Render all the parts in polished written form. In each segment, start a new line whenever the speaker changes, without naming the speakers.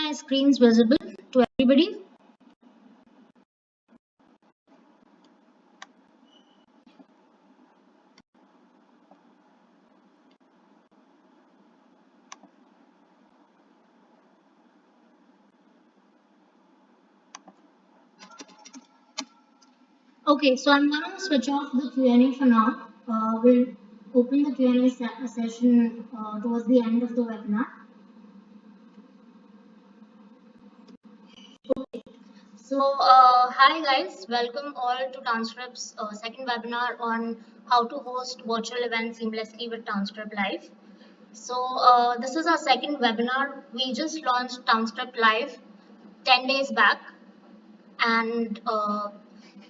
my screens visible to everybody? Okay, so I'm going to switch off the Q&A for now. We'll open the Q&A session towards the end of the webinar. Hi guys, welcome all to Transcript's second webinar on how to host virtual events seamlessly with Transcript Live. This is our second webinar. We just launched Transcript Live 10 days back, and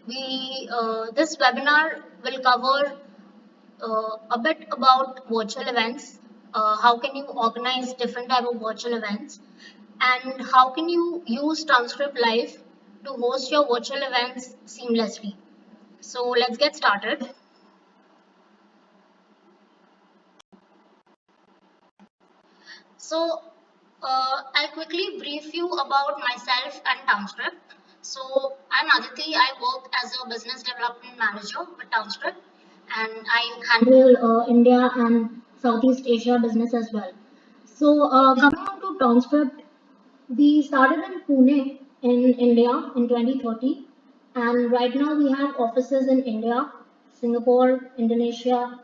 this webinar will cover a bit about virtual events. How can you organize different type of virtual events, and how can you use Transcript Live to host your virtual events seamlessly. So let's get started. So I'll quickly brief you about myself and Transcript. So I'm Aditi. I work as a business development manager with Transcript, and I handle India and Southeast Asia business as well. So coming on to Transcript, we started in Pune in India in 2030, and right now we have offices in India, Singapore, Indonesia.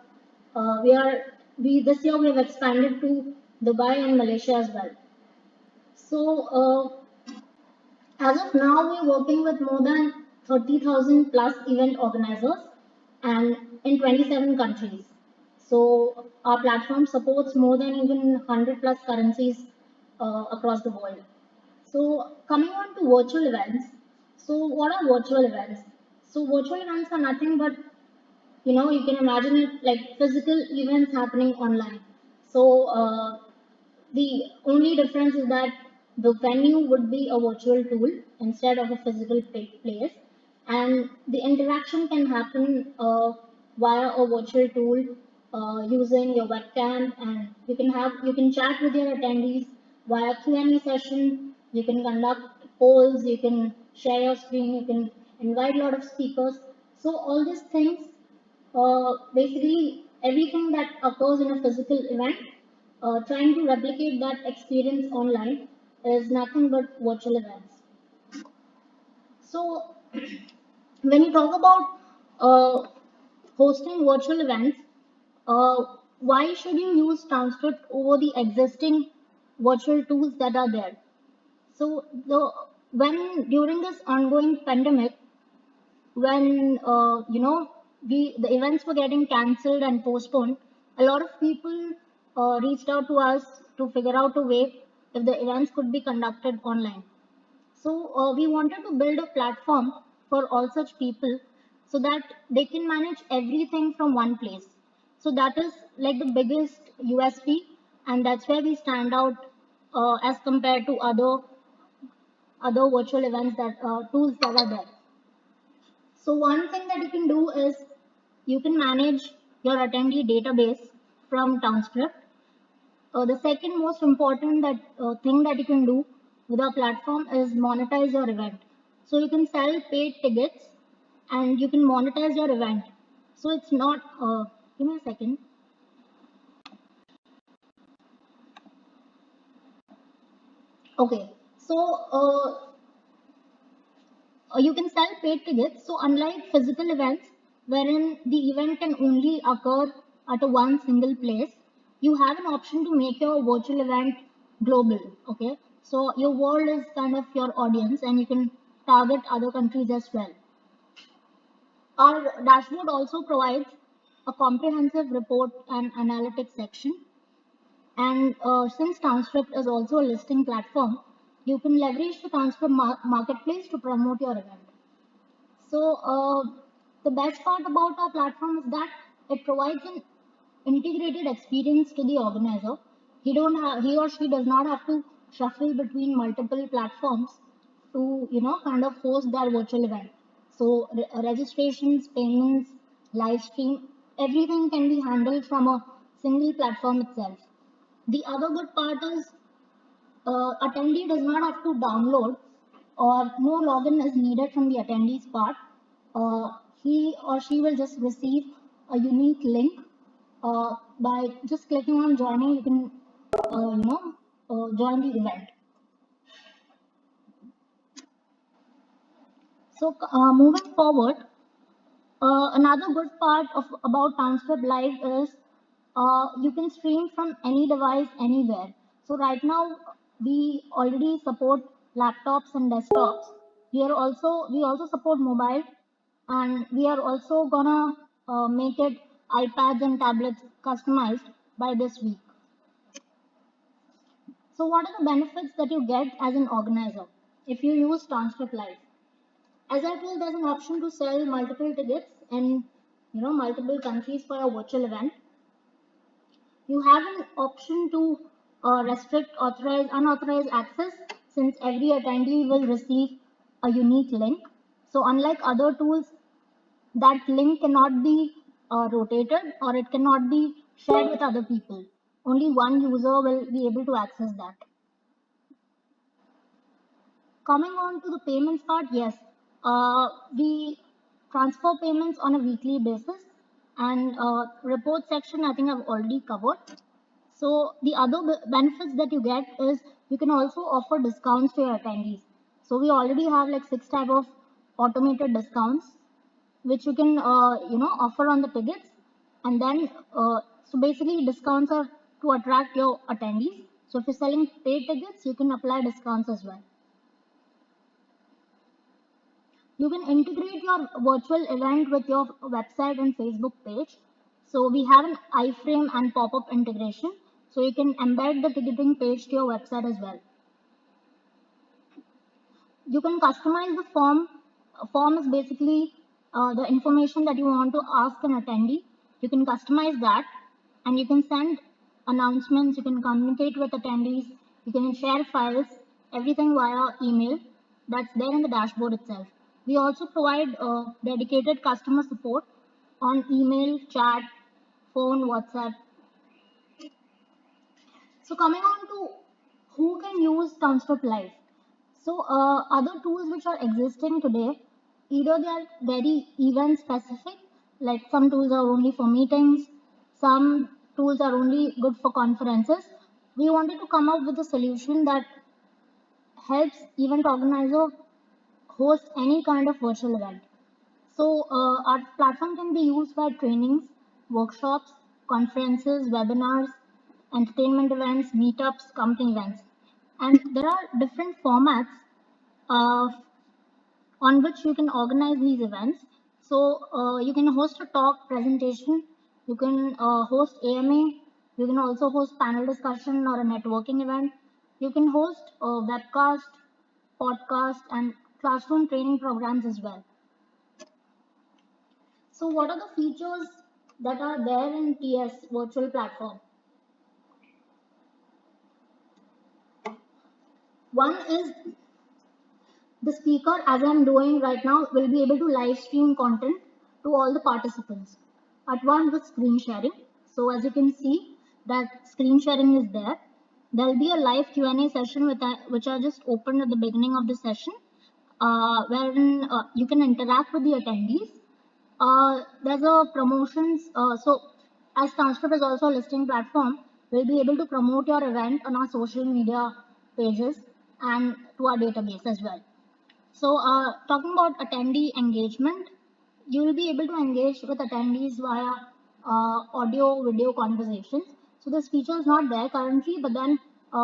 We this year we have expanded to Dubai and Malaysia as well. So as of now, we're working with more than 30,000 plus event organizers and in 27 countries. So our platform supports more than even 100 plus currencies across the world. So coming on to virtual events. So what are virtual events? So virtual events are nothing but, you can imagine it like physical events happening online. So the only difference is that the venue would be a virtual tool instead of a physical place, and the interaction can happen via a virtual tool using your webcam, and you can chat with your attendees via Q&A session. You can conduct polls, you can share your screen, you can invite a lot of speakers. So all these things, basically everything that occurs in a physical event, trying to replicate that experience online is nothing but virtual events. So, when you talk about hosting virtual events, uh, why should you use Transcript over the existing virtual tools that are there? So, when during this ongoing pandemic, when the events were getting cancelled and postponed, a lot of people reached out to us to figure out a way if the events could be conducted online. So we wanted to build a platform for all such people so that they can manage everything from one place. So that is like the biggest USP, and that's where we stand out as compared to other virtual events that tools that are there. So one thing that you can do is you can manage your attendee database from Transcript. The second most important thing that you can do with our platform is monetize your event. So you can sell paid tickets and you can monetize your event. So it's not. Give me a second. Okay. So you can sell paid tickets. So unlike physical events, wherein the event can only occur at a one single place, you have an option to make your virtual event global. Okay, so your world is kind of your audience, and you can target other countries as well. Our dashboard also provides a comprehensive report and analytics section. And since Transcript is also a listing platform, you can leverage the Transcript marketplace to promote your event. So the best part about our platform is that it provides an integrated experience to the organizer. He or she does not have to shuffle between multiple platforms to kind of host their virtual event. So registrations, payments, live stream, everything can be handled from a single platform itself. The other good part is attendee does not have to download, or no login is needed from the attendee's part. He or she will just receive a unique link. By just clicking on joining, you can join the event. So moving forward, another good part of about Transcript Live is you can stream from any device anywhere. So right now we already support laptops and desktops. We also support mobile, and we are also gonna make it iPads and tablets customized by this week. So what are the benefits that you get as an organizer if you use Transcript Live? As I told, there's an option to sell multiple tickets in multiple countries for a virtual event. You have an option to restrict, authorize, unauthorized access, since every attendee will receive a unique link. So unlike other tools, that link cannot be rotated, or it cannot be shared with other people. Only one user will be able to access that. Coming on to the payments part, yes, we transfer payments on a weekly basis, and report section I think I've already covered. So the other benefits that you get is you can also offer discounts to your attendees. So we already have like 6 type of automated discounts which you can offer on the tickets, and then so basically discounts are to attract your attendees. So if you're selling paid tickets, you can apply discounts as well. You can integrate your virtual event with your website and Facebook page. So we have an iframe and pop-up integration. So you can embed the ticketing page to your website as well. You can customize the form. A form is basically the information that you want to ask an attendee. You can customize that, and you can send announcements. You can communicate with attendees. You can share files, everything via email. That's there in the dashboard itself. We also provide dedicated customer support on email, chat, phone, WhatsApp. So coming on to who can use Transcript Live. So other tools which are existing today, either they are very event specific, like some tools are only for meetings, some tools are only good for conferences. We wanted to come up with a solution that helps event organizer host any kind of virtual event. So our platform can be used for trainings, workshops, conferences, webinars, entertainment events, meetups, company events. And there are different formats uh, on which you can organize these events. So you can host a talk presentation, you can host AMA, you can also host panel discussion or a networking event. You can host a webcast, podcast, and classroom training programs as well. So what are the features that are there in TS virtual platform? One is the speaker, as I'm doing right now, will be able to live stream content to all the participants at once with screen sharing. So as you can see, that screen sharing is there. There'll be a live Q&A session which are just opened at the beginning of the session, wherein you can interact with the attendees. There's a promotions. So as Transcript is also a listing platform, we'll be able to promote your event on our social media pages and to our database as well. So, talking about attendee engagement, you will be able to engage with attendees via audio video conversations. So, this feature is not there currently, but then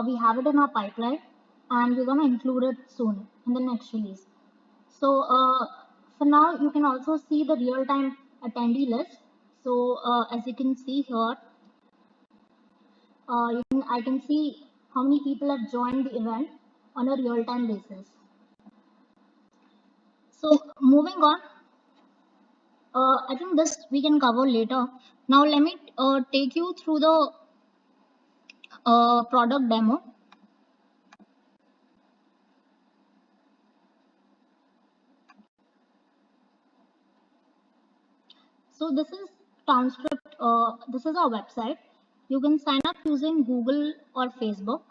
we have it in our pipeline, and we're going to include it soon in the next release. So, for now, you can also see the real time attendee list. So, as you can see here, I can see how many people have joined the event on a real time basis. So, moving on. I think this we can cover later. Now let me take you through the product demo. So this is Transcript. This is our website. You can sign up using Google or Facebook.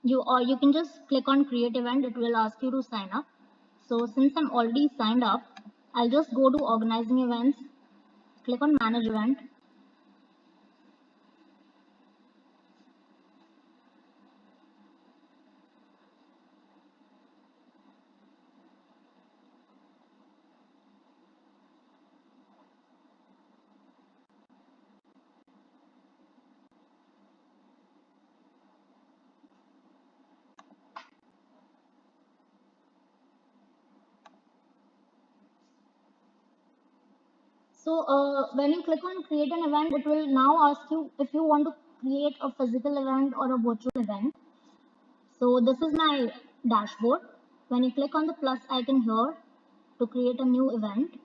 you can just click on create event. It will ask you to sign up. So since I'm already signed up, I'll just go to organizing events, click on manage event. So when you click on create an event, it will now ask you if you want to create a physical event or a virtual event. So this is my dashboard. When you click on the plus icon here to create a new event,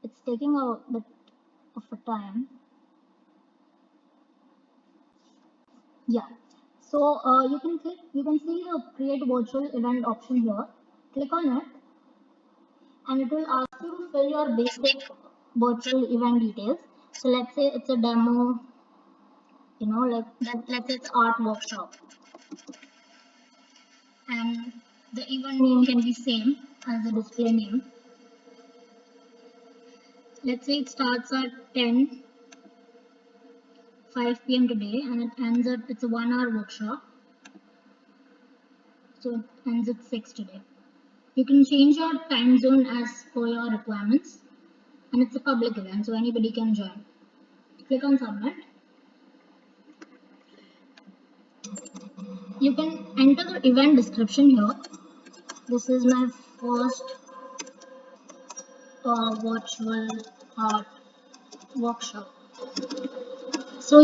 it's taking a bit of a time. Yeah. So you can see the create virtual event option here. Click on it and it will ask you to fill your basic virtual event details. So let's say it's a demo, let's say it's art workshop, and the event name can be same as the display name. Let's say it starts at 5 p.m. today and it ends at, it's a 1 hour workshop, so it ends at 6 today. You can change your time zone as per your requirements, and it's a public event so anybody can join. Click on submit. You can enter the event description here. This is my first virtual art workshop. So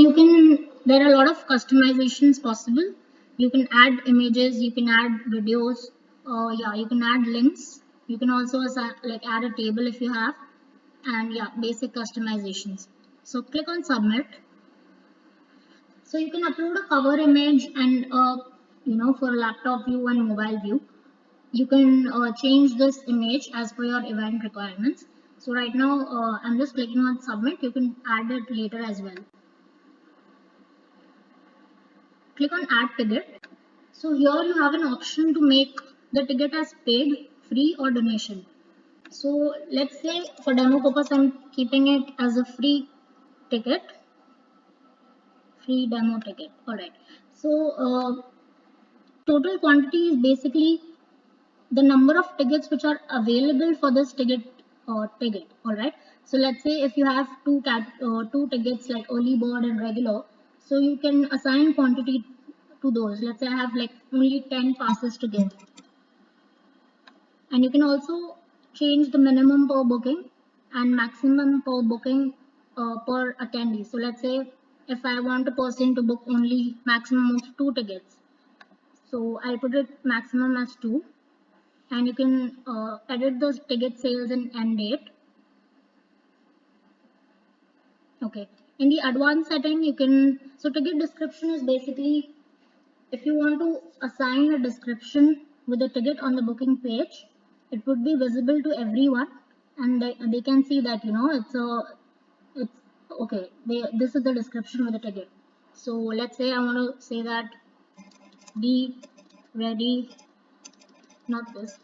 there are a lot of customizations possible. You can add images, you can add videos, yeah, you can add links. You can also add a table if you have, and yeah, basic customizations. So click on submit. So you can upload a cover image and for laptop view and mobile view. You can change this image as per your event requirements. So right now I'm just clicking on submit. You can add it later as well. Click on add ticket. So here you have an option to make the ticket as paid, free or donation. So let's say for demo purpose I'm keeping it as a free ticket, free demo ticket. Alright. So total quantity is basically the number of tickets which are available for this ticket. All right, so let's say if you have two tickets like early bird and regular, so you can assign quantity to those. Let's say I have like only 10 passes to give, and you can also change the minimum per booking and maximum per booking per attendee. So let's say if I want a person to book only maximum of 2 tickets, so I'll put it maximum as 2, and you can edit those ticket sales and end date. Okay, in the advanced setting you can, so ticket description is basically if you want to assign a description with the ticket on the booking page, it would be visible to everyone, and they can see that it's okay, this is the description with the ticket. So let's say I want to say that be ready, not this,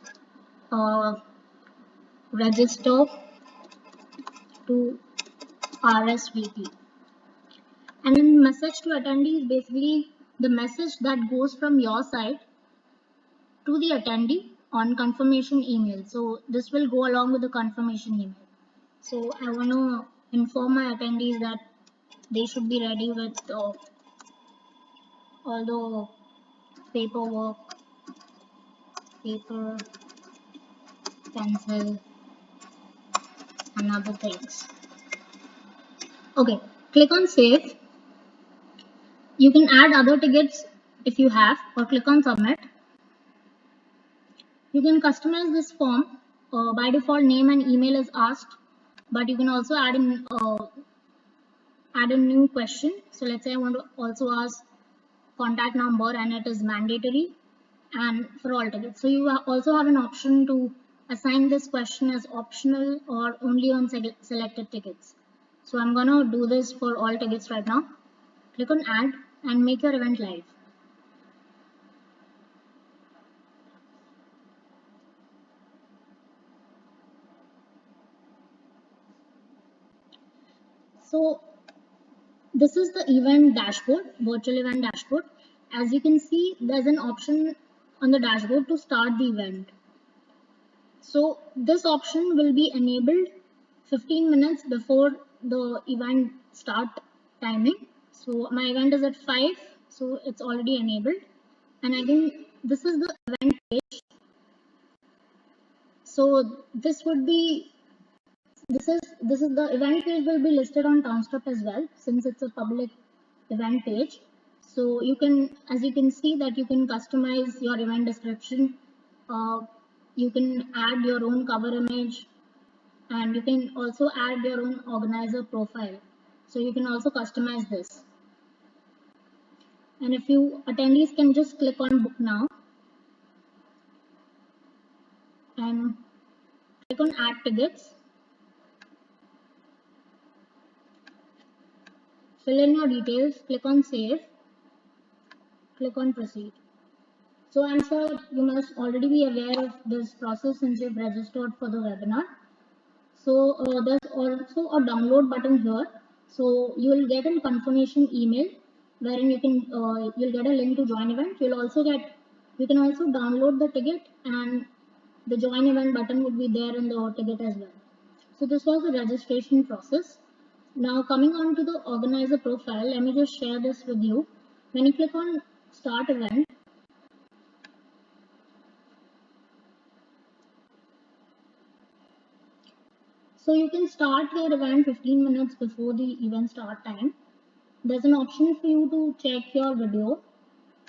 register to RSVP. And then message to attendee is basically the message that goes from your side to the attendee on confirmation email. So this will go along with the confirmation email. So I want to inform my attendees that they should be ready with all the paperwork, paper, pencil, and other things. Okay, click on save. You can add other tickets if you have, or click on submit. You can customize this form. By default, name and email is asked, but you can also add a new question. So let's say I want to also ask contact number, and it is mandatory. and for all tickets. So you also have an option to assign this question as optional or only on selected tickets. So I'm going to do this for all tickets right now. Click on add and make your event live. So this is the event dashboard, virtual event dashboard. As you can see, there's an option on the dashboard to start the event. So this option will be enabled 15 minutes before the event start timing. So my event is at 5, so it's already enabled. And again, this is the event page. So this would be this is the event page will be listed on Townscript as well, since it's a public event page. So you can, as you can see, that you can customize your event description. You can add your own cover image, and you can also add your own organizer profile. So you can also customize this. And if you attendees can just click on book now and click on add tickets. Fill in your details, click on save, click on proceed. So I'm sure you must already be aware of this process since you've registered for the webinar. So there's also a download button here. So you will get a confirmation email wherein you'll get a link to join event. You can also download the ticket, and the join event button would be there in the ticket as well. So this was the registration process. Now coming on to the organizer profile, let me just share this with you. When you click on start event, so you can start your event 15 minutes before the event start time. There's an option for you to check your video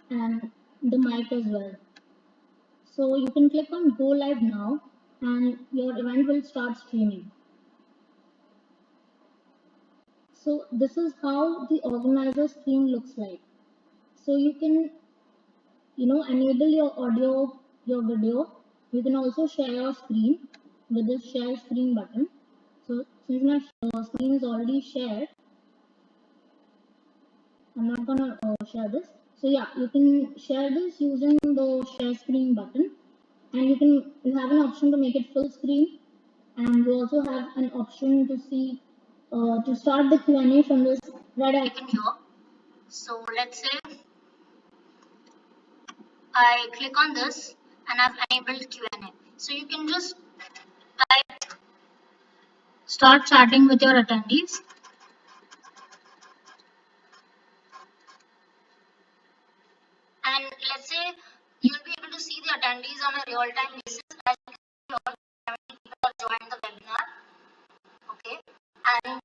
and the mic as well. So you can click on go live now and your event will start streaming. So this is how the organizer screen looks like. So you can, enable your audio, your video. You can also share your screen with this share screen button. So since my screen is already shared, I'm not gonna share this. So yeah, you can share this using the share screen button, and you have an option to make it full screen, and you also have an option to see to start the Q&A from this red icon here. So let's say I click on this and I've enabled Q&A. So you can just type start chatting with your attendees. And let's say you'll be able to see the attendees on a real-time basis as you can see all people have joined the webinar. Okay. And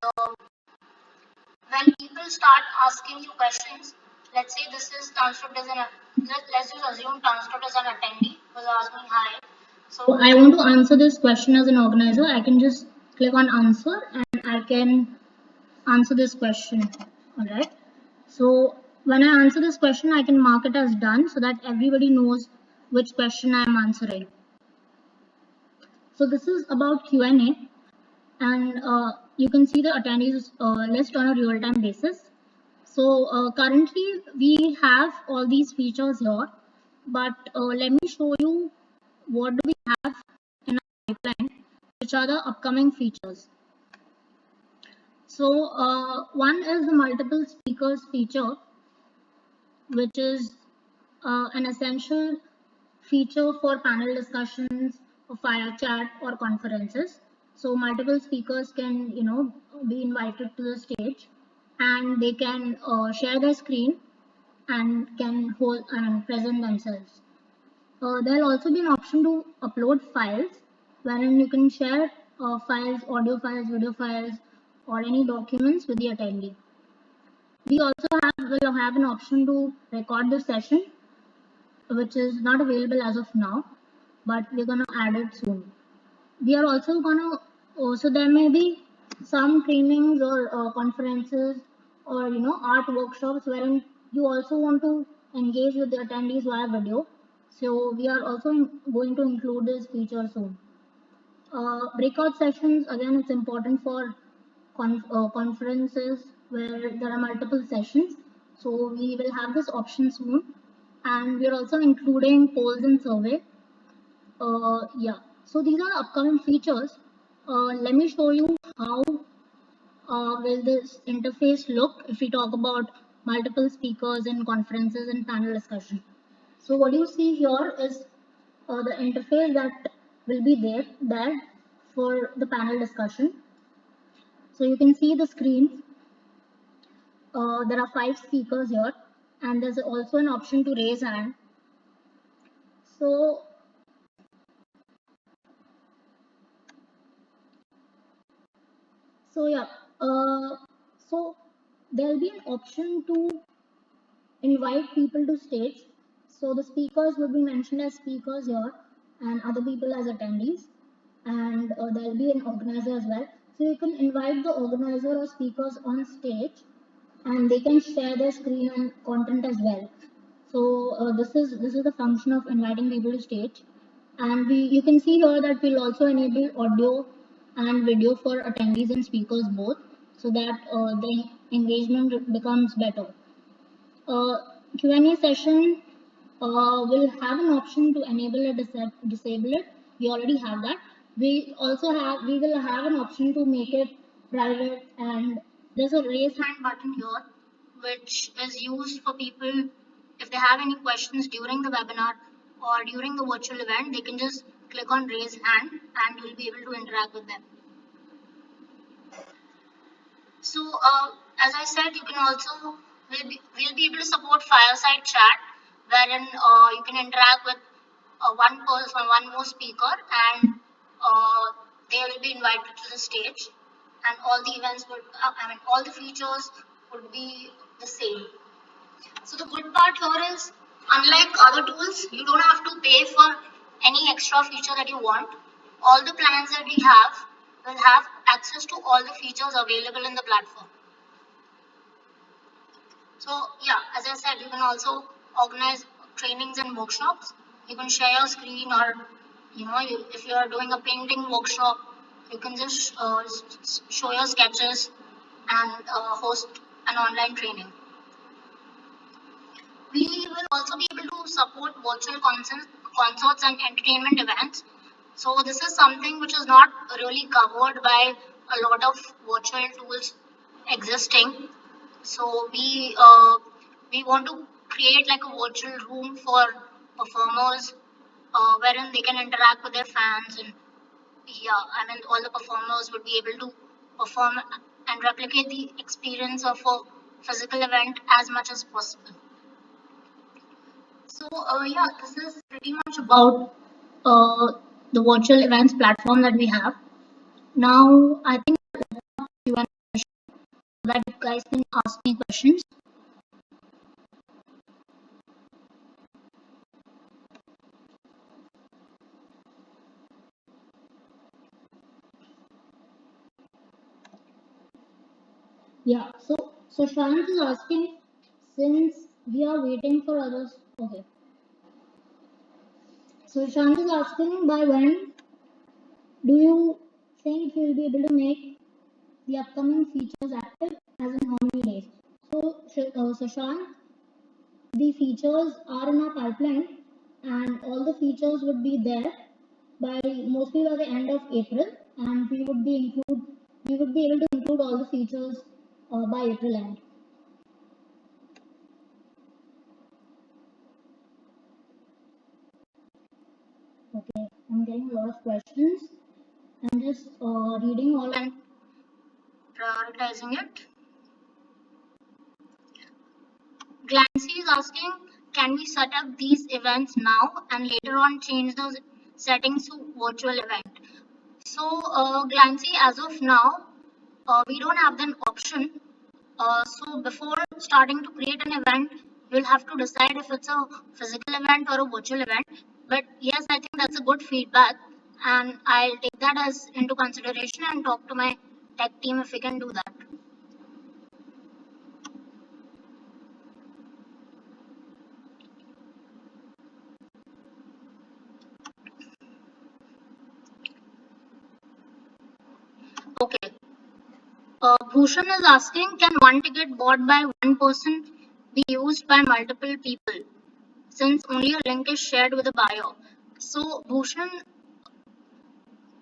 when people start asking you questions, let's say this is Townscript as let's just assume Townscript as an attendee was asking hi. So I want to answer this question as an organizer. I can just click on answer and I can answer this question. Alright. So when I answer this question, I can mark it as done so that everybody knows which question I am answering. So this is about Q&A, and you can see the attendees list on a real-time basis. So currently we have all these features here, but let me show you what do we have in our pipeline, which are the upcoming features. So one is the multiple speakers feature, which is an essential feature for panel discussions or fire chat or conferences. So multiple speakers can, be invited to the stage, and they can share their screen and can hold and present themselves. There'll also be an option to upload files, wherein you can share files, audio files, video files, or any documents with the attendee. We also will have an option to record the session, which is not available as of now, but we're going to add it soon. We are also going to, so there may be some trainings or conferences or, art workshops wherein you also want to engage with the attendees via video. So we are also going to include this feature soon. Breakout sessions, again, it's important for conferences where there are multiple sessions. So we will have this option soon. And we're also including polls and survey. Yeah, so these are upcoming features. Let me show you how will this interface look if we talk about multiple speakers in conferences and panel discussion. So what you see here is the interface that will be there for the panel discussion. So you can see the screen. There are 5 speakers here, and there's also an option to raise hand. So yeah, so there'll be an option to invite people to stage. So the speakers will be mentioned as speakers here, and other people as attendees, and there'll be an organizer as well. So you can invite the organizer or speakers on stage, and they can share their screen and content as well. So this is the function of inviting people to stage, and you can see here that we'll also enable audio and video for attendees and speakers both, so that the engagement becomes better. uh, Q&A session will have an option to enable or disable it. We already have that. We will have an option to make it private, and there's a raise hand button here, which is used for people if they have any questions during the webinar or during the virtual event. They can just click on raise hand, and you'll be able to interact with them. So, as I said, you can also we'll be able to support fireside chat, wherein you can interact with one person, one more speaker, and they will be invited to the stage, and all the events would, all the features would be the same. So the good part here is, unlike other tools, you don't have to pay for any extra feature that you want. All the plans that we have will have access to all the features available in the platform. So yeah, as I said, you can also organize trainings and workshops. You can share your screen, or if you are doing a painting workshop, you can just show your sketches and host an online training. We will also be able to support virtual concerts and entertainment events. So this is something which is not really covered by a lot of virtual tools existing. So we want to create like a virtual room for performers, wherein they can interact with their fans, and yeah, all the performers would be able to perform and replicate the experience of a physical event as much as possible. So yeah, this is pretty much about uh, the virtual events platform that we have. Now I think you and that you guys can ask me questions. Yeah, so Shant is asking, since we are waiting for others. Okay. So Shant is asking, by when do you think you'll be able to make the upcoming features active, as in how many days? So Shant, the features are in our pipeline, and all the features would be there by mostly by the end of April, and we would be able to include all the features by April end. Okay, I'm getting a lot of questions. I'm just reading all and prioritizing it. Glancy is asking, can we set up these events now and later on change those settings to virtual event? So, Glancy, as of now, we don't have an option. So before starting to create an event, you'll have to decide if it's a physical event or a virtual event. But yes, I think that's a good feedback, and I'll take that as into consideration and talk to my tech team if we can do that. Bhushan is asking, can one ticket bought by one person be used by multiple people since only a link is shared with the buyer? So, Bhushan,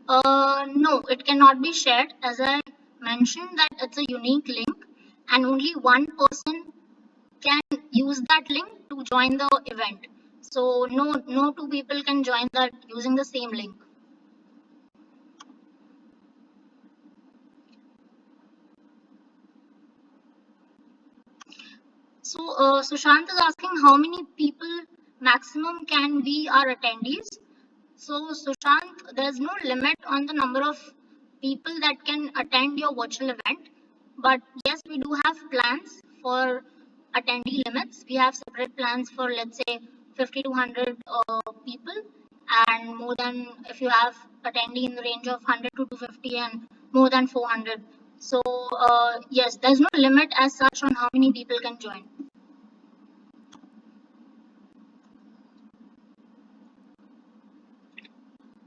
no, it cannot be shared. As I mentioned, that it's a unique link, and only one person can use that link to join the event. So, no two people can join that using the same link. So, Sushant is asking how many people maximum can be our attendees. So, Sushant, there's no limit on the number of people that can attend your virtual event. But yes, we do have plans for attendee limits. We have separate plans for, let's say, 50 to 100 people, and more than if you have attendee in the range of 100 to 250 and more than 400. So, yes, there's no limit as such on how many people can join.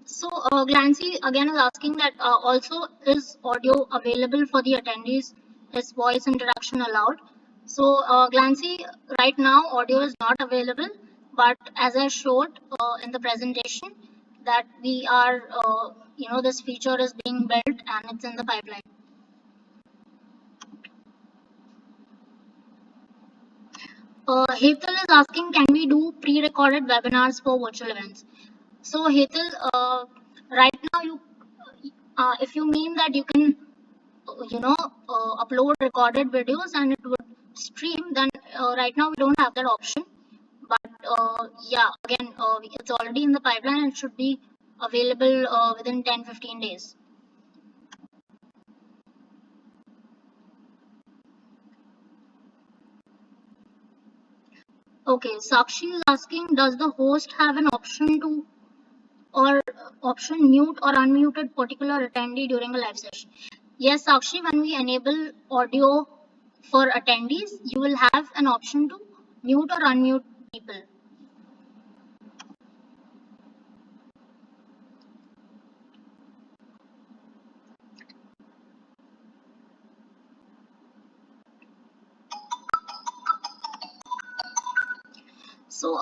So, Glancy again is asking that also is audio available for the attendees? Is voice interaction allowed? So, Glancy, right now audio is not available, but as I showed in the presentation, that we are, this feature is being built and it's in the pipeline. Hetal is asking, can we do pre-recorded webinars for virtual events? So, Hetal, right now if you mean that you can upload recorded videos and it would stream, then right now we don't have that option. But yeah, again, it's already in the pipeline and it should be available within 10-15 days. Okay, Sakshi is asking, does the host have an option to or option mute or unmuted particular attendee during a live session? Yes, Sakshi, when we enable audio for attendees, you will have an option to mute or unmute people. So,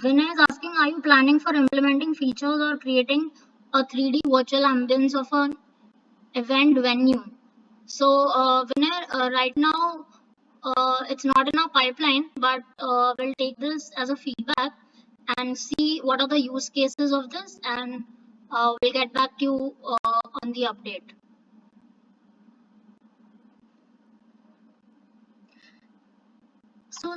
Vinay is asking, are you planning for implementing features or creating a 3D virtual ambience of an event venue? So, Vinay, right now it's not in our pipeline, but we'll take this as a feedback and see what are the use cases of this, and we'll get back to you on the update. So,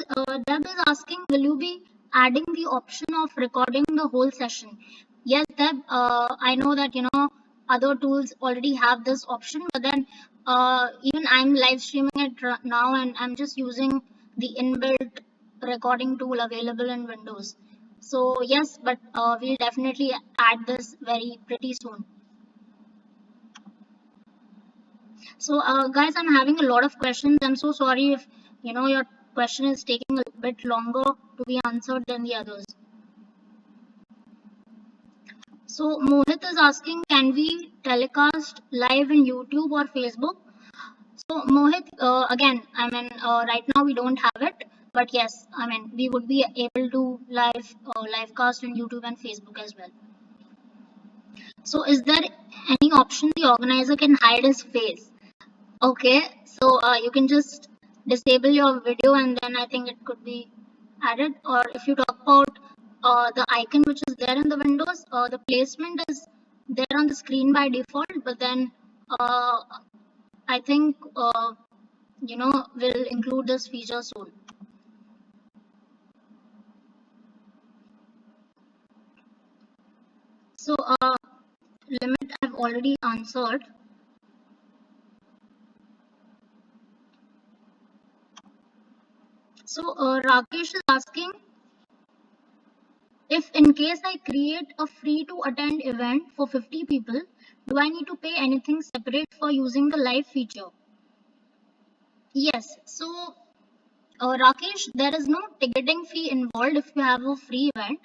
Deb is asking, will you be adding the option of recording the whole session? Yes, Deb, I know that, other tools already have this option, but then even I'm live streaming it now and I'm just using the inbuilt recording tool available in Windows. So, yes, but we'll definitely add this very pretty soon. So, guys, I'm having a lot of questions. I'm so sorry if your question is taking a bit longer to be answered than the others. So, Mohit is asking, can we telecast live in YouTube or Facebook? So, Mohit, again, I mean, right now we don't have it, but yes, I mean, we would be able to live cast in YouTube and Facebook as well. So, is there any option the organizer can hide his face? Okay, so you can just disable your video and then I think it could be added. Or if you talk about the icon which is there in the windows, the placement is there on the screen by default, but then uh, I think we'll include this feature soon. So limit I've already answered. So Rakesh is asking, if in case I create a free to attend event for 50 people, do I need to pay anything separate for using the live feature? Yes. So, Rakesh, there is no ticketing fee involved if you have a free event,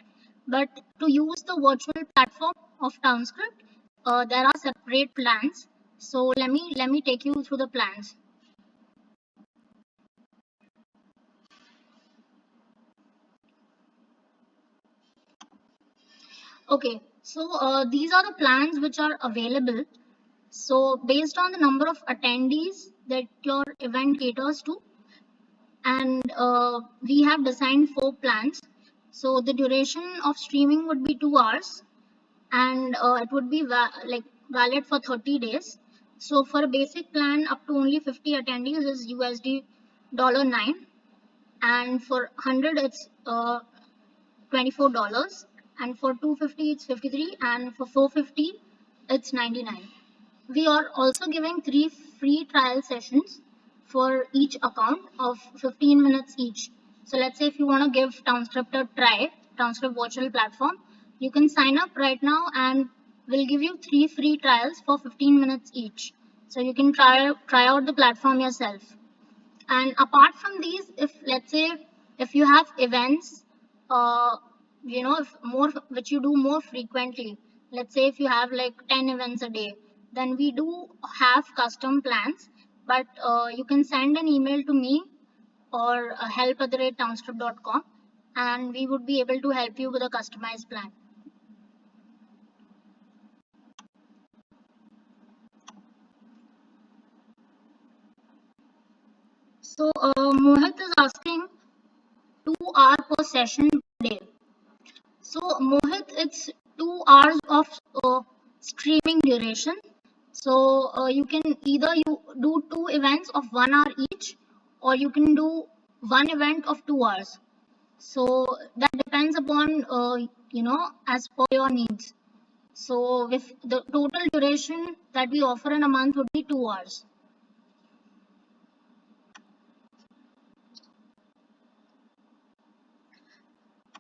but to use the virtual platform of TownScript, there are separate plans. So let me take you through the plans. Okay, so these are the plans which are available. So based on the number of attendees that your event caters to, and we have designed 4 plans. So the duration of streaming would be 2 hours, and it would be valid for 30 days. So for a basic plan up to only 50 attendees is USD $9, and for 100 it's $24, and for 250 it's 53, and for 450 it's 99. We are also giving 3 free trial sessions for each account of 15 minutes each. So let's say if you want to give Townscript a try, Townscript virtual platform, you can sign up right now and we'll give you 3 free trials for 15 minutes each. So you can try out the platform yourself. And apart from these, if let's say if you have events, uh, if more which you do more frequently, let's say if you have like 10 events a day, then we do have custom plans. But you can send an email to me or help@townscript.com, and we would be able to help you with a customized plan. So Mohit is asking 2 hour per session per day. So Mohit, it's 2 hours of streaming duration. So you can either you do 2 events of 1 hour each, or you can do one event of 2 hours. So that depends upon as per your needs. So with the total duration that we offer in a month would be 2 hours.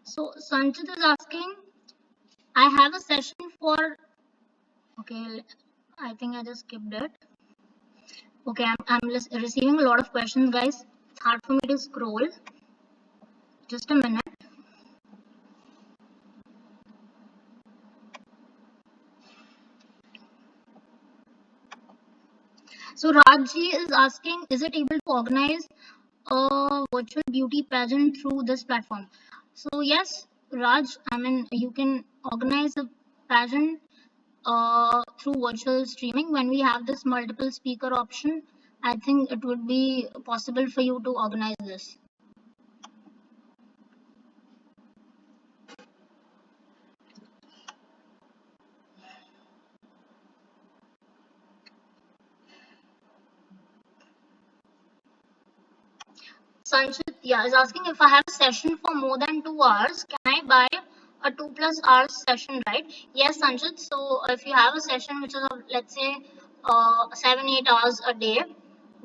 So Sanchit is asking, I have a session for, okay, I think I just skipped it. Okay, I'm receiving a lot of questions, guys. It's hard for me to scroll. Just a minute. So Rajji is asking, is it able to organize a virtual beauty pageant through this platform? So yes, Raj, I mean you can organize a pageant through virtual streaming. When we have this multiple speaker option, I think it would be possible for you to organize this. Sanchit, yeah, is asking if I have a session for more than 2 hours, can I buy a 2+ hours session, right? Yes, Sanchit. So if you have a session which is of, let's say, 7-8 hours a day,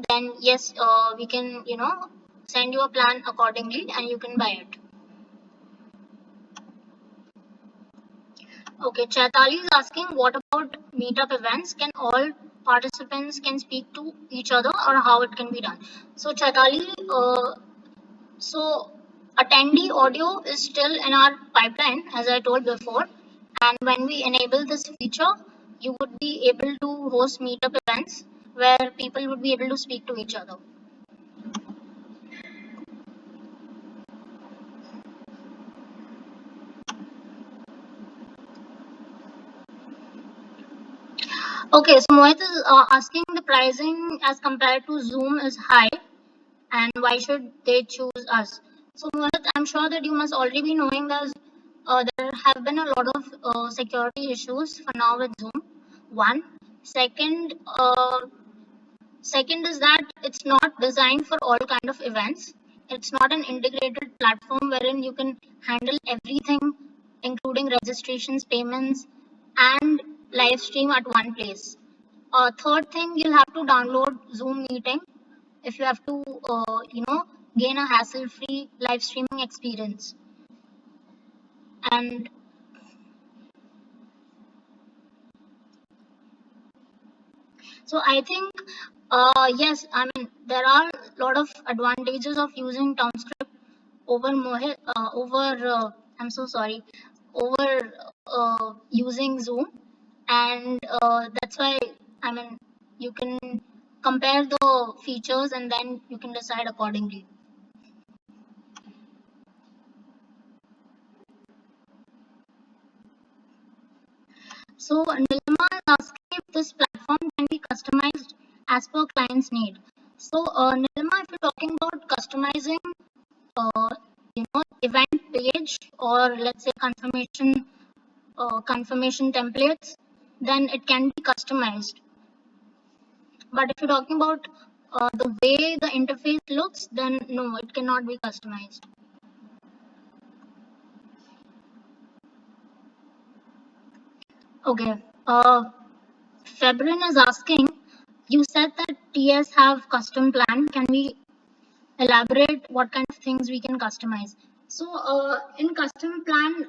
then yes, we can, send you a plan accordingly and you can buy it. Okay, Chaitali is asking, what about meetup events? Can all participants can speak to each other, or how it can be done? So Chaitali, so attendee audio is still in our pipeline, as I told before. And when we enable this feature, you would be able to host meetup events where people would be able to speak to each other. Okay, so Mohit is asking, the pricing as compared to Zoom is high, and why should they choose us? So Mohit, I'm sure that you must already be knowing that there have been a lot of security issues for now with Zoom. One, second, second is that it's not designed for all kind of events. It's not an integrated platform wherein you can handle everything, including registrations, payments, and live stream at one place. Third thing, you'll have to download Zoom meeting if you have to, gain a hassle-free live streaming experience. And so I think, yes, I mean there are a lot of advantages of using Townscript over I'm so sorry, over using Zoom, and that's why I mean you can compare the features and then you can decide accordingly. So Nilma is asking if this platform can be customized as per client's need. So Nilma, if you're talking about customizing, uh, event page or let's say confirmation templates, then it can be customized. But if you're talking about the way the interface looks, then no, it cannot be customized. Okay. Febrin is asking, you said that TS have custom plan. Can we elaborate what kind of things we can customize? So in custom plan,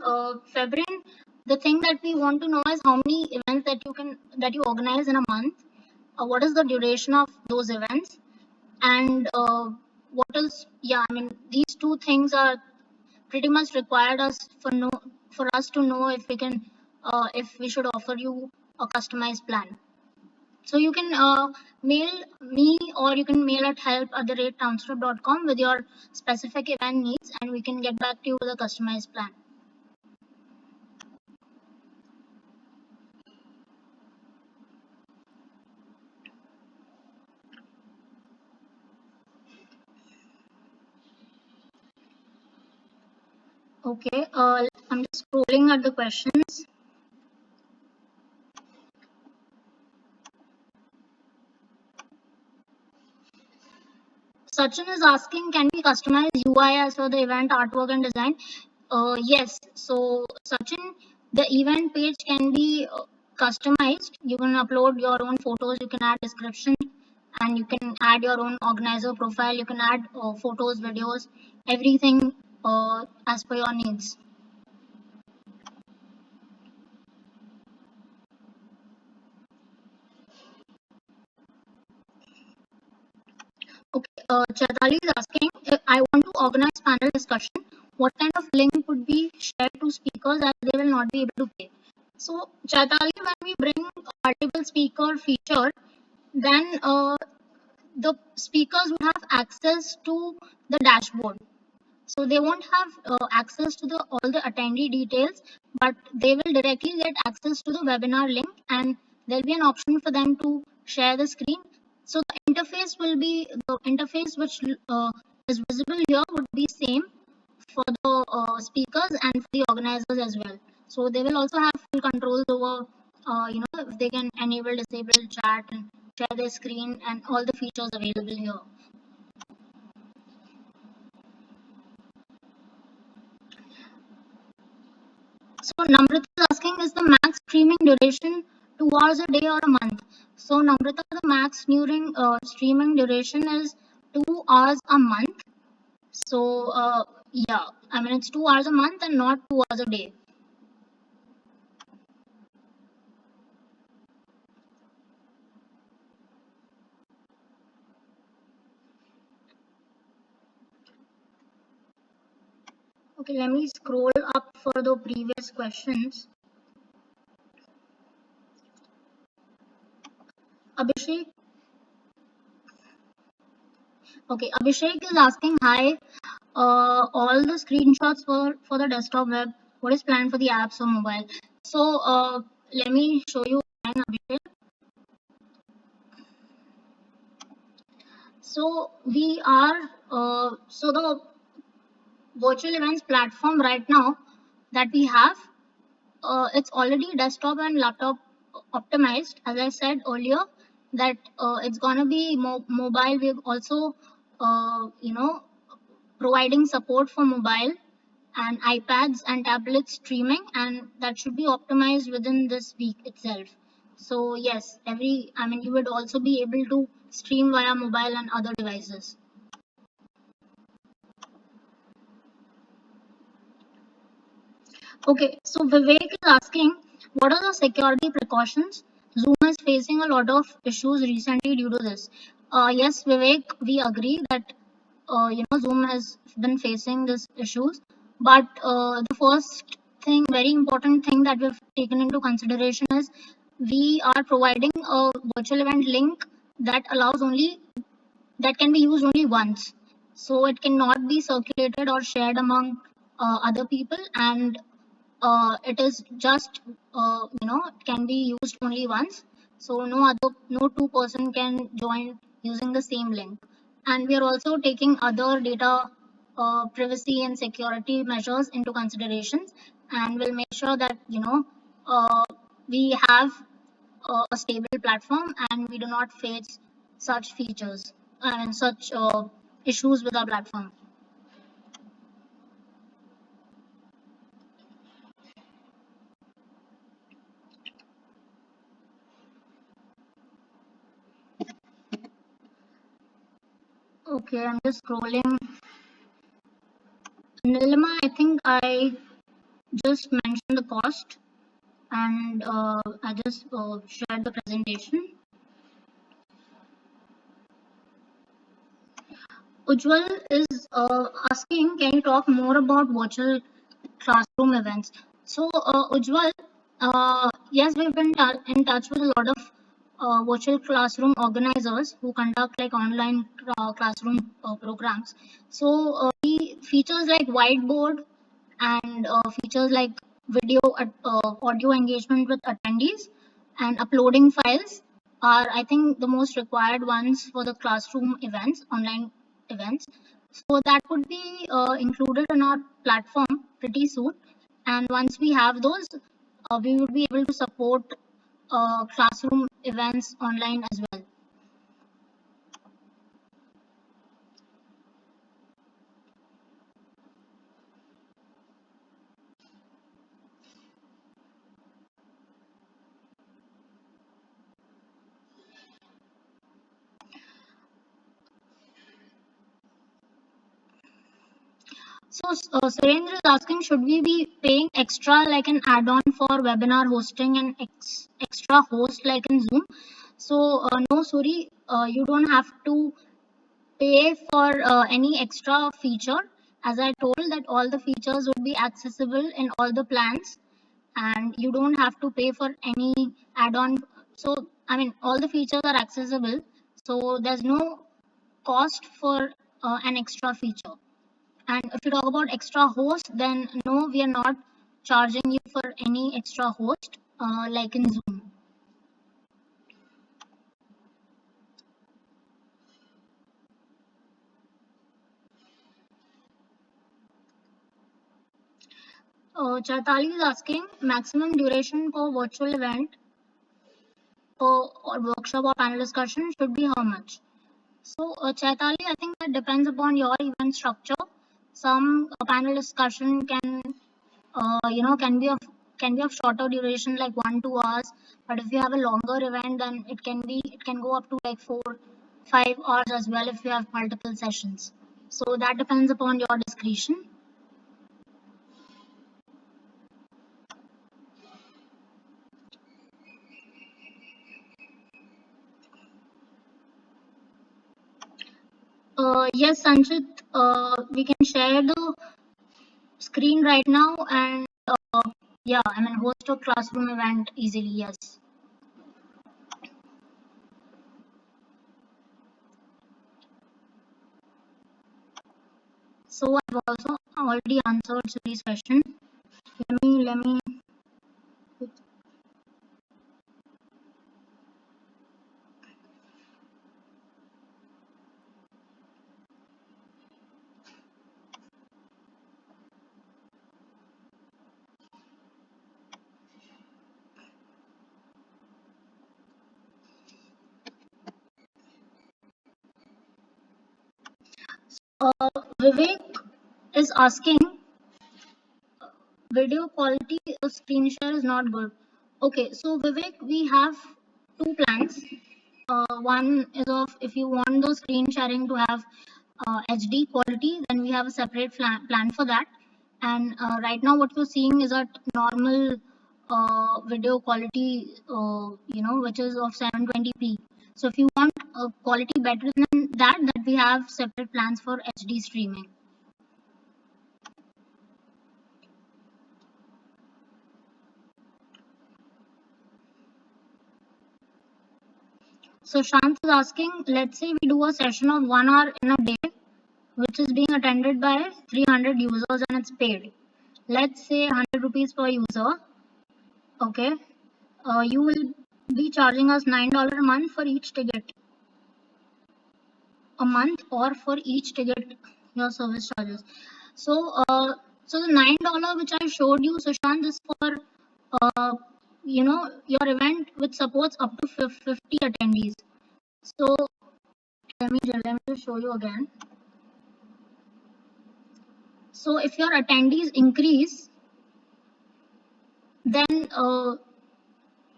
Febrin, the thing that we want to know is how many events that you organize in a month. What is the duration of those events? And what is, yeah, I mean, these two things are pretty much required us for us to know if we can if we should offer you a customized plan. So you can mail me or you can mail at help@townscript.com with your specific event needs and we can get back to you with a customized plan. Okay, I'm just scrolling at the questions. Sachin is asking, can we customize UI as for the event artwork and design? Yes. So, Sachin, the event page can be customized. You can upload your own photos, you can add description, and you can add your own organizer profile. You can add photos, videos, everything as per your needs. Okay, Chaitali is asking, I want to organize panel discussion. What kind of link would be shared to speakers as they will not be able to pay? So, Chaitali, when we bring multiple speaker feature, then the speakers would have access to the dashboard. So they won't have access to the all the attendee details, but they will directly get access to the webinar link, and there'll be an option for them to share the screen. So the interface which is visible here would be same for the speakers and for the organizers as well. So they will also have full controls over, if they can enable, disable chat and share their screen and all the features available here. So Namrata is asking, is the max streaming duration 2 hours a day or a month? So Namrata, the max during streaming duration is 2 hours a month. So yeah, I mean it's 2 hours a month and not 2 hours a day. Okay, let me scroll up for the previous questions. Abhishek. Okay, Abhishek is asking, hi, all the screenshots for the desktop web, what is planned for the apps or mobile? So let me show you mine, Abhishek. So we are so the virtual events platform right now that we have, it's already desktop and laptop optimized. As I said earlier, that it's gonna be mobile. We're also providing support for mobile and iPads and tablets streaming, and that should be optimized within this week itself. So yes, I mean you would also be able to stream via mobile and other devices. Okay, so Vivek is asking, what are the security precautions? Zoom is facing a lot of issues recently due to this. Yes, Vivek, we agree that Zoom has been facing these issues, but the first thing, very important thing that we've taken into consideration is we are providing a virtual event link that allows only that can be used only once. So it cannot be circulated or shared among other people, and it is just it can be used only once. So no two person can join using the same link. And we are also taking other data privacy and security measures into considerations, and we'll make sure that uh, we have a stable platform and we do not face such features and such issues with our platform. Okay, I'm just scrolling. Nilima, I think I just mentioned the cost, and I just shared the presentation. Ujjwal is asking, can you talk more about virtual classroom events? So, Ujjwal, yes, we've been in touch with a lot of virtual classroom organizers who conduct like online classroom programs. So, features like whiteboard and features like audio engagement with attendees and uploading files are, I think, the most required ones for the classroom events, online events. So that would be included in our platform pretty soon. And once we have those, we would be able to support classroom events online as well. So, Surendra is asking, should we be paying extra like an add-on for webinar hosting and extra host like in Zoom? So, no, Suri, you don't have to pay for any extra feature. As I told that all the features would be accessible in all the plans, and you don't have to pay for any add-on. So, I mean, all the features are accessible. So, there's no cost for an extra feature. And if you talk about extra host, then no, we are not charging you for any extra host like in Zoom. Chaitali is asking maximum duration for virtual event or workshop or panel discussion should be how much? So, Chaitali, I think that depends upon your event structure. Some panel discussion can be of shorter duration like 1 2 hours, but if you have a longer event then it can go up to like 4 5 hours as well if you have multiple sessions. So that depends upon your discretion. Yes, Sanchit, we can share the screen right now, and yeah, I mean host a classroom event easily. Yes. So I've also already answered Suri's question. Let me Vivek is asking, video quality screen share is not good. Okay, so Vivek, we have two plans. One is of if you want the screen sharing to have HD quality, then we have a separate plan for that. And right now, what you're seeing is a normal video quality, which is of 720p. So if you want quality better than that we have separate plans for HD streaming. So Shant is asking, let's say we do a session of 1 hour in a day, which is being attended by 300 users and it's paid. Let's say 100 rupees per user. Okay. You will be charging us $9 a month for each ticket. A month or for each ticket, your service charges. So, so the $9 which I showed you, Sushant, is for your event which supports up to 50 attendees. So let me just show you again. So if your attendees increase, then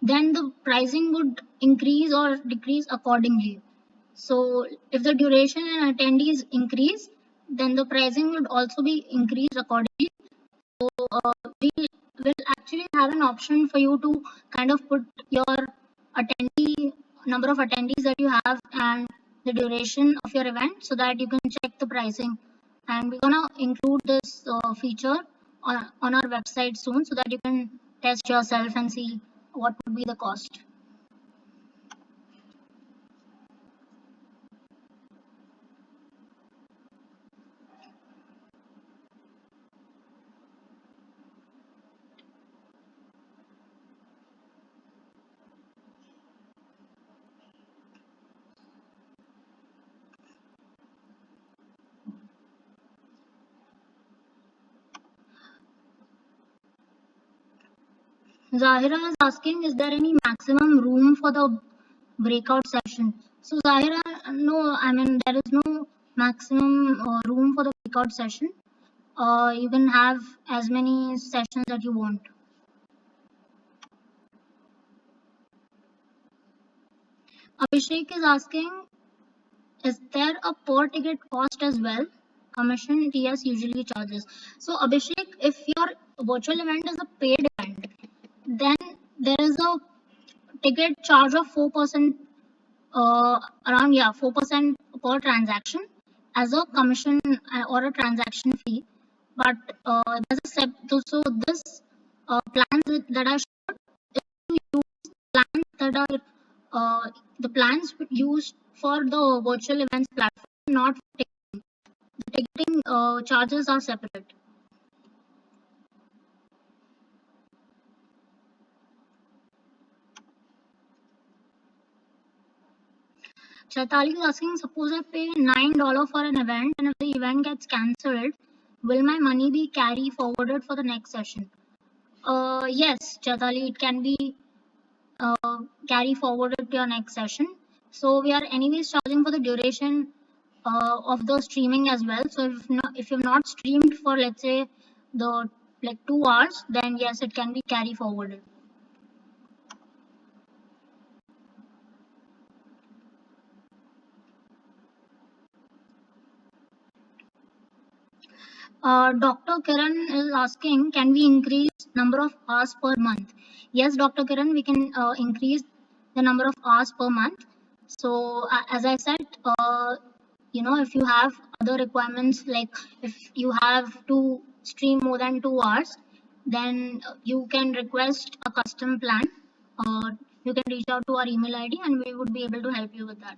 the pricing would increase or decrease accordingly. So if the duration and attendees increase, then the pricing would also be increased accordingly. So we will actually have an option for you to kind of put your attendee number of attendees that you have and the duration of your event so that you can check the pricing. And we're gonna include this feature on our website soon so that you can test yourself and see what would be the cost. Zahira is asking, is there any maximum room for the breakout session? So Zahira, no, I mean there is no maximum room for the breakout session. You can have as many sessions that you want. Abhishek is asking, is there a per ticket cost as well? Commission TS usually charges. So Abhishek, if your virtual event is a paid event, then there is a ticket charge of 4%, around 4% per transaction as a commission or a transaction fee. But there's a so this plans that are used, plans that are the plans used for the virtual events platform, not for ticketing. The ticketing charges are separate. Chaitali is asking, suppose I pay $9 for an event and if the event gets cancelled, will my money be carry forwarded for the next session? Yes, Chaitali, it can be carry forwarded to your next session. So we are anyways charging for the duration of the streaming as well. So if you've not streamed for, let's say, the like 2 hours, then yes, it can be carry forwarded. Dr. Kiran is asking, can we increase number of hours per month? Yes, Dr. Kiran, we can increase the number of hours per month. So as I said, if you have other requirements, like if you have to stream more than 2 hours, then you can request a custom plan. You can reach out to our email ID and we would be able to help you with that.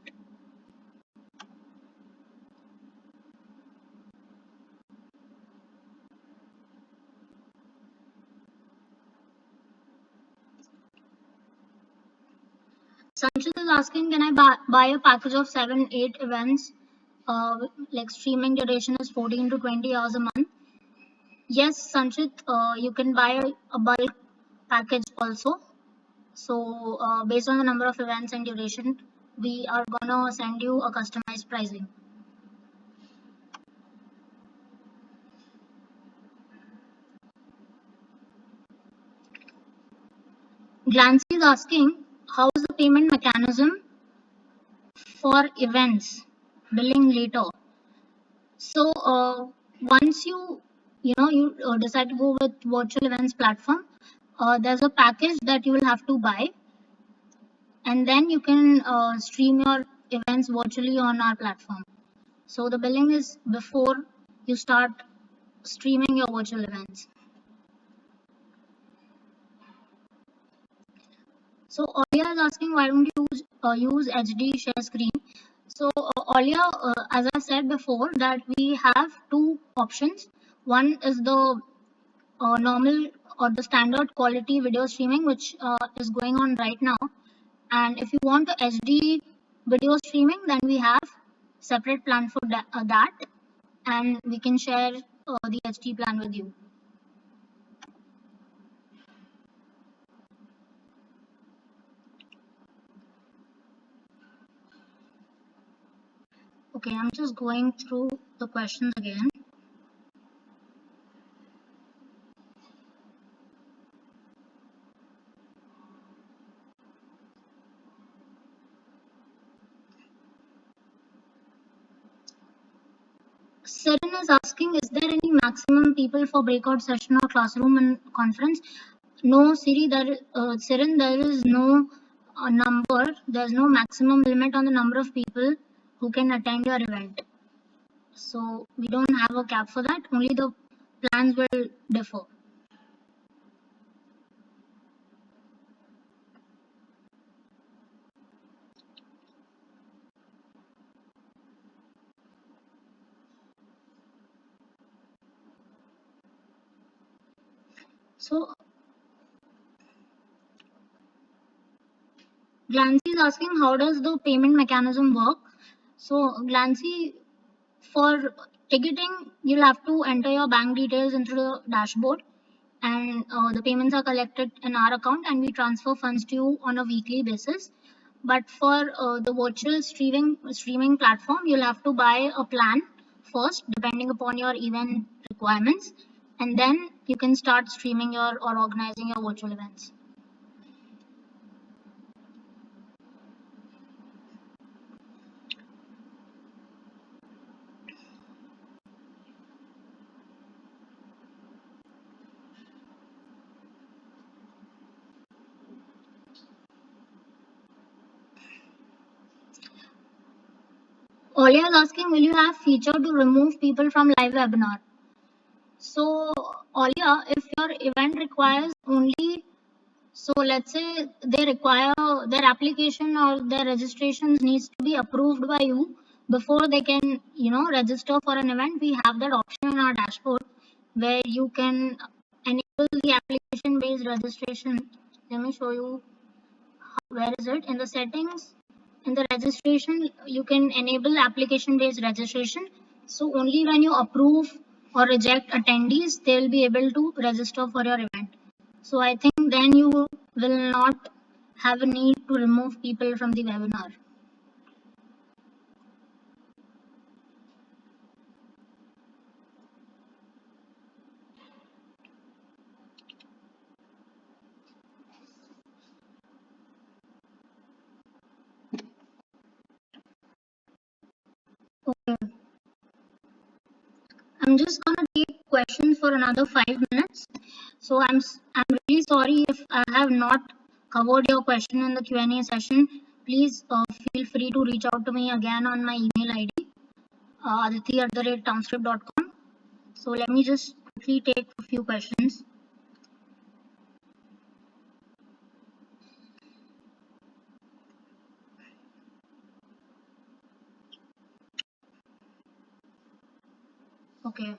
Sanchit is asking, can I buy a package of 7, 8 events? Like streaming duration is 14 to 20 hours a month. Yes, Sanchit, you can buy a bulk package also. So based on the number of events and duration, we are gonna send you a customized pricing. Glancy is asking, how is the payment mechanism for events billing later? So once you decide to go with virtual events platform, there's a package that you will have to buy, and then you can stream your events virtually on our platform. So the billing is before you start streaming your virtual events. So Oya is asking, why don't you use use HD share screen. So Olia, as I said before, that we have two options. One is the normal or the standard quality video streaming, which is going on right now. And if you want to HD video streaming, then we have separate plan for that, and we can share the HD plan with you. Okay, I'm just going through the questions again. Siren is asking, is there any maximum people for breakout session or classroom and conference? No, Siri, Siren, there is no number. There's no maximum limit on the number of people who can attend your event. So we don't have a cap for that. Only the plans will differ. So Glancy is asking, how does the payment mechanism work? So Glancy, for ticketing, you'll have to enter your bank details into the dashboard, and the payments are collected in our account, and we transfer funds to you on a weekly basis. But for the virtual streaming platform, you'll have to buy a plan first, depending upon your event requirements, and then you can start streaming your or organizing your virtual events. Olia is asking, will you have feature to remove people from live webinar? So Olia, if your event requires only, so let's say they require their application or their registrations needs to be approved by you before they can, register for an event. We have that option in our dashboard where you can enable the application based registration. Let me show you. Where is it? In the settings, in the registration, you can enable application based registration. So only when you approve or reject attendees, they will be able to register for your event. So I think then you will not have a need to remove people from the webinar. Okay. I'm just gonna take questions for another 5 minutes. So I'm really sorry if I have not covered your question in the Q&A session. Please feel free to reach out to me again on my email ID, aditi@townscript.com. So let me just quickly take a few questions. Okay.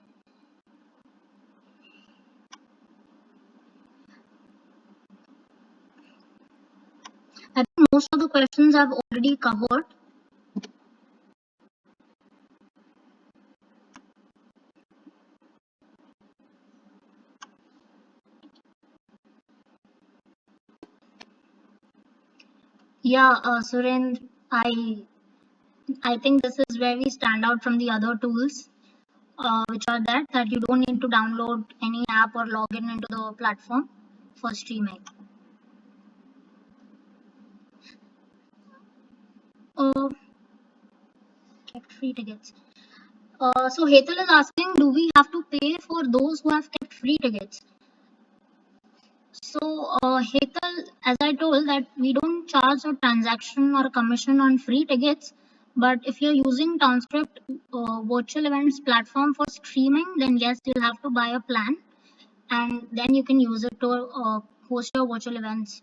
I think most of the questions I've already covered. Yeah, Surendra, I think this is where we stand out from the other tools, which are that you don't need to download any app or log in into the platform for streaming. Uh, kept free tickets. So Hetal is asking, do we have to pay for those who have kept free tickets? So Hetal, as I told that we don't charge a transaction or a commission on free tickets, but if you're using Townscript virtual events platform for streaming, then yes, you'll have to buy a plan, and then you can use it to host your virtual events.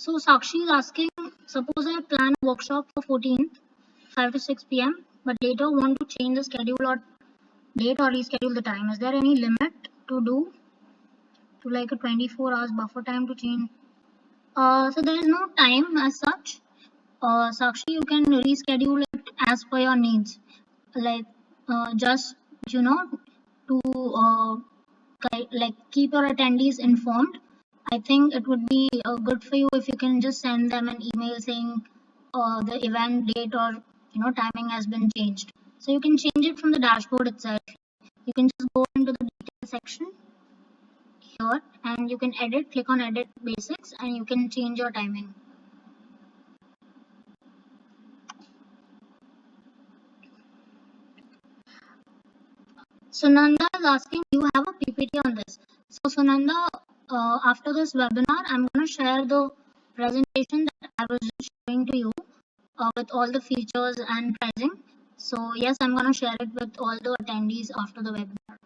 So Sakshi is asking, suppose I plan a workshop for 14th, 5 to 6 p.m., but later want to change the schedule or date or reschedule the time. Is there any limit to like a 24 hours buffer time to change? So there is no time as such. Sakshi, you can reschedule it as per your needs. Like just you know to like keep your attendees informed. I think it would be good for you if you can just send them an email saying the event date or timing has been changed. So you can change it from the dashboard itself. You can just go into the detail section here and you can edit, click on edit basics, and you can change your timing. Sunanda is asking, do you have a PPT on this? So Sunanda, after this webinar, I'm going to share the presentation that I was just showing to you with all the features and pricing. So yes, I'm going to share it with all the attendees after the webinar.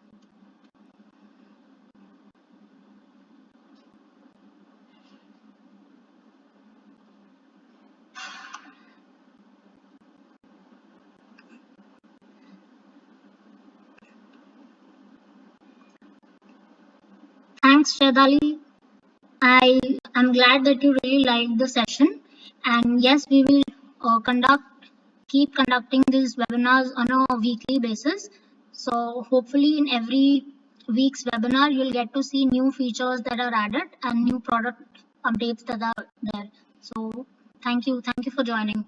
Thanks, Shredali. I am glad that you really liked the session. And yes, we will keep conducting these webinars on a weekly basis. So hopefully in every week's webinar, you'll get to see new features that are added and new product updates that are there. So thank you. Thank you for joining.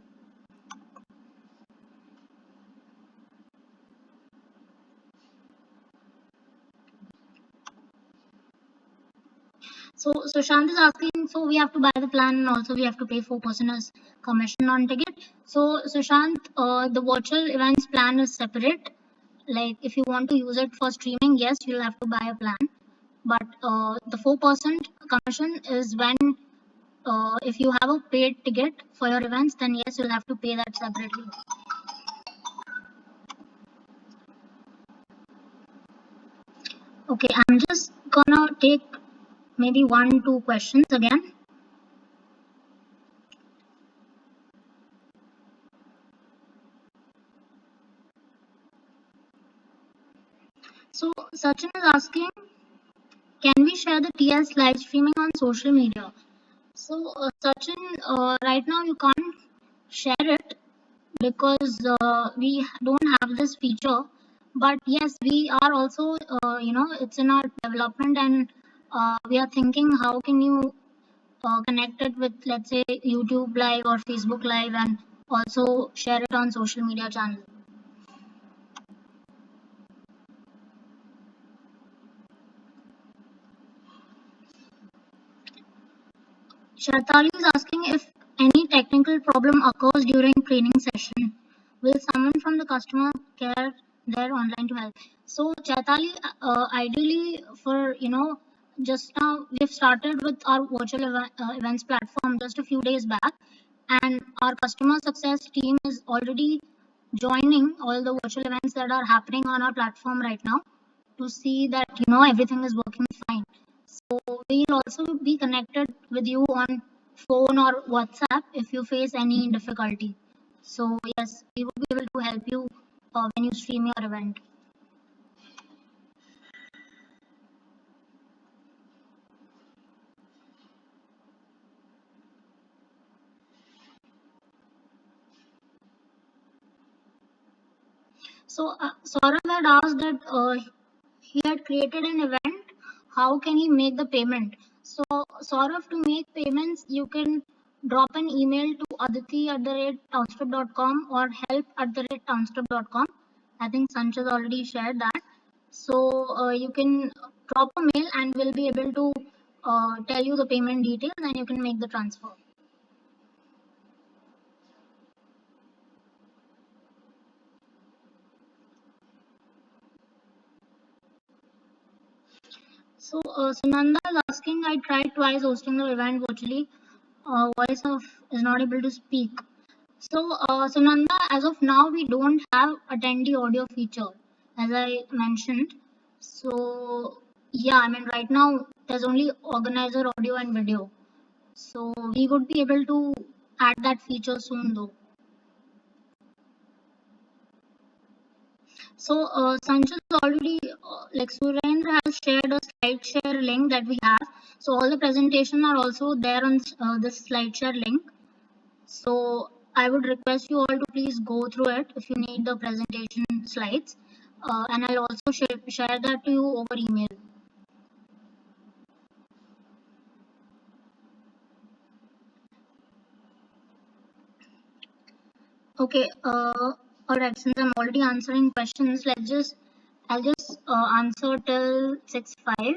So Sushant is asking, so we have to buy the plan and also we have to pay 4% as commission on ticket. So Sushant, the virtual events plan is separate. Like if you want to use it for streaming, yes, you'll have to buy a plan. But the 4% commission is when if you have a paid ticket for your events, then yes, you'll have to pay that separately. Okay, I'm just gonna take maybe 1-2 questions again. So Sachin is asking, can we share the TS live streaming on social media? So Sachin, right now you can't share it because we don't have this feature. But yes, we are also, it's in our development, and we are thinking how can you connect it with, let's say, YouTube Live or Facebook Live, and also share it on social media channels. Shartali is asking, if any technical problem occurs during training session, will someone from the customer care there online to help? So Chaitali, ideally for just now we've started with our virtual events platform just a few days back, and our customer success team is already joining all the virtual events that are happening on our platform right now to see that everything is working fine. So we'll also be connected with you on phone or WhatsApp if you face any difficulty. So yes, we will be able to help you when you stream your event. So Saurabh had asked that he had created an event. How can he make the payment? So Saurabh, to make payments, you can drop an email to aditi@townscript.com or help@townscript.com. I think Sanchit already shared that. So you can drop a mail and we'll be able to tell you the payment details and you can make the transfer. So Sunanda is asking, I tried twice hosting the event virtually. Voice of is not able to speak. So Sunanda, as of now, we don't have attendee audio feature, as I mentioned. So yeah, I mean right now there's only organizer audio and video. So we would be able to add that feature soon though. So Sanchit already, like Surendra has shared a slide share link that we have. So all the presentation are also there on this slide share link. So I would request you all to please go through it if you need the presentation slides. And I'll also share that to you over email. Okay, all right, since I'm already answering questions, I'll just answer till 6:05.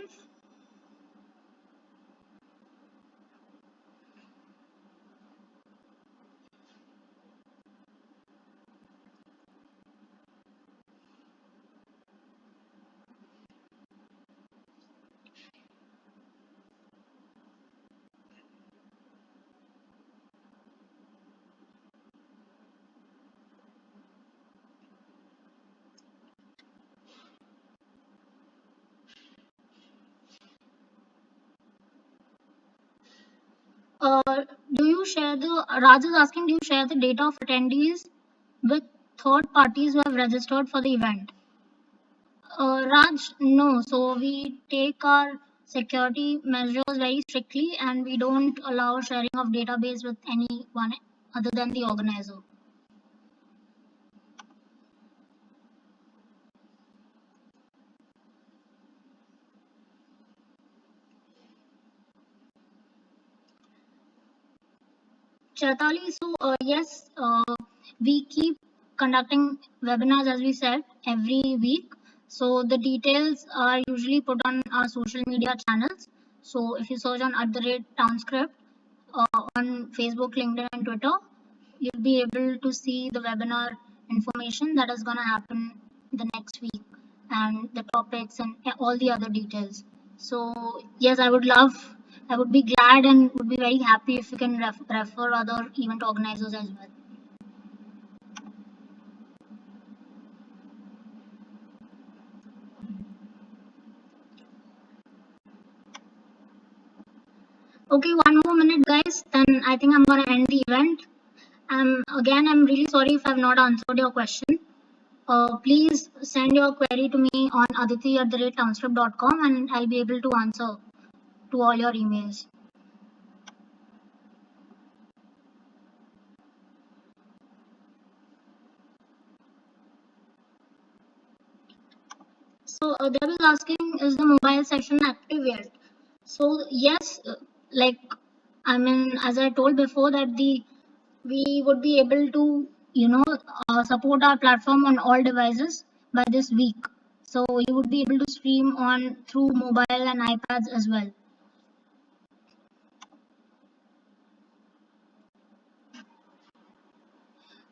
Do you share the, Raj is asking, do you share the data of attendees with third parties who have registered for the event? Raj, no. So we take our security measures very strictly and we don't allow sharing of database with anyone other than the organizer. Chaitali, so yes, we keep conducting webinars as we said every week. So the details are usually put on our social media channels. So if you search on @townscript on Facebook, LinkedIn, and Twitter, you'll be able to see the webinar information that is going to happen the next week and the topics and all the other details. So yes, I would be glad and would be very happy if you can refer other event organizers as well. Okay, one more minute, guys. Then I think I'm gonna end the event. I'm really sorry if I've not answered your question. Please send your query to me on aditi@townscript.com and I'll be able to answer to all your emails. So Dev is asking, is the mobile session active yet? So yes, like I mean, as I told before, that the we would be able to, support our platform on all devices by this week. So you would be able to stream on through mobile and iPads as well.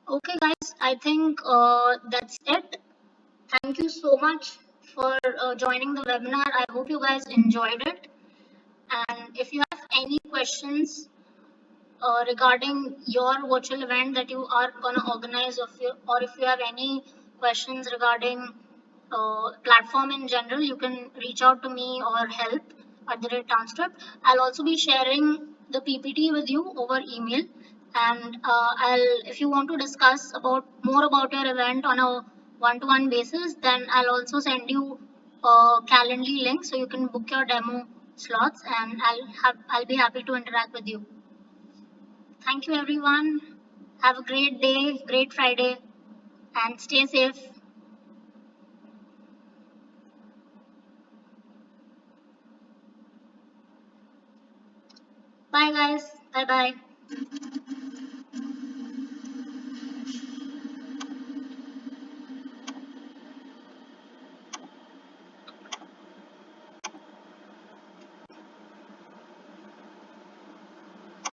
Okay, guys, I think that's it. Thank you so much for joining the webinar. I hope you guys enjoyed it. And if you have any questions regarding your virtual event that you are going to organize, or if you have any questions regarding platform in general, you can reach out to me or help at the transcript. I'll also be sharing the PPT with you over email. And if you want to discuss about more about your event on a one-to-one basis, then I'll also send you a Calendly link so you can book your demo slots, and I'll be happy to interact with you. Thank you, everyone. Have a great day, great Friday, and stay safe. Bye, guys. Bye bye.